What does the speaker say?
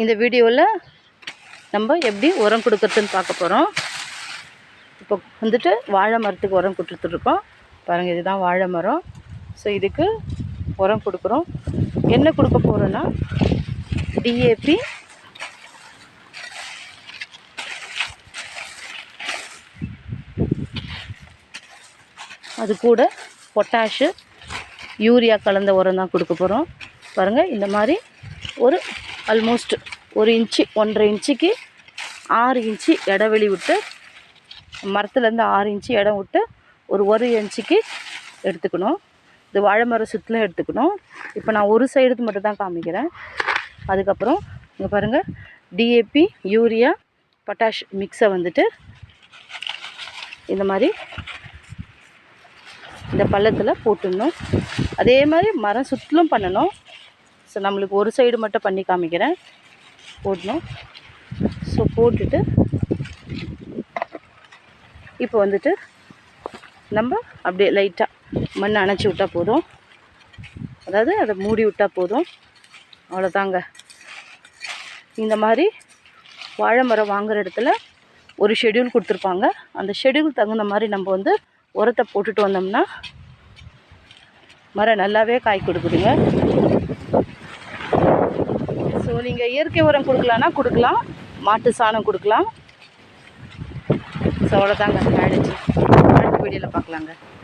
இந்த வீடியோவில் நம்ம எப்படி உரம் கொடுக்குறதுன்னு பார்க்க போகிறோம். இப்போ வந்துட்டு வாழை மரத்துக்கு உரம் கொடுத்துட்ருக்கோம். பாருங்கள், இதுதான் வாழை மரம். ஸோ இதுக்கு உரம் கொடுக்குறோம். என்ன கொடுக்க போகிறோன்னா டிஏபி, அது கூட பொட்டாஷு, யூரியா கலந்த உரம் தான் கொடுக்க போகிறோம். பாருங்கள், இந்த மாதிரி ஒரு ஆல்மோஸ்ட் 1 இன்ச்சு 1.5 இன்ச்சுக்கு 6 இன்ச்சு இடைவெளி விட்டு, மரத்துலேருந்து 6 இன்ச்சு இடம் விட்டு ஒரு இன்ச்சுக்கு எடுத்துக்கணும். இது வாழை மரம் சுற்றிலும் எடுத்துக்கணும். இப்போ நான் ஒரு சைடுக்கு மட்டும் தான் காமிக்கிறேன். அதுக்கப்புறம் இங்கே பாருங்கள், டிஏபி, யூரியா, பொட்டாஷ் மிக்ஸை வந்துட்டு இந்த மாதிரி இந்த பள்ளத்தில் போட்டுடணும். அதே மாதிரி மரம் சுற்றிலும் பண்ணணும். ஸோ நம்மளுக்கு ஒரு சைடு மட்டும் பண்ணி காமிக்கிறேன். போடணும். ஸோ போட்டுட்டு இப்போ வந்துட்டு நம்ம அப்படியே லைட்டாக மண் அணைச்சி விட்டால் போதும். அதாவது அதை மூடி விட்டால் போதும். அவ்வளோதாங்க. இந்த மாதிரி வாழை மரம் வாங்குகிற இடத்துல ஒரு ஷெட்யூல் கொடுத்துருப்பாங்க. அந்த ஷெட்யூல் தகுந்த மாதிரி நம்ம வந்து உரத்தை போட்டுட்டு வந்தோம்னா மரம் நல்லாவே காய் கொடுக்குதுங்க. ஸோ நீங்கள் இயற்கை உரம் கொடுக்கலான்னா கொடுக்கலாம், மாட்டு சாணம் கொடுக்கலாம். ஸோ அவ்வளோதாங்க, ஆயிடுச்சு. அடுத்த வீடியோவில் பார்க்கலாங்க.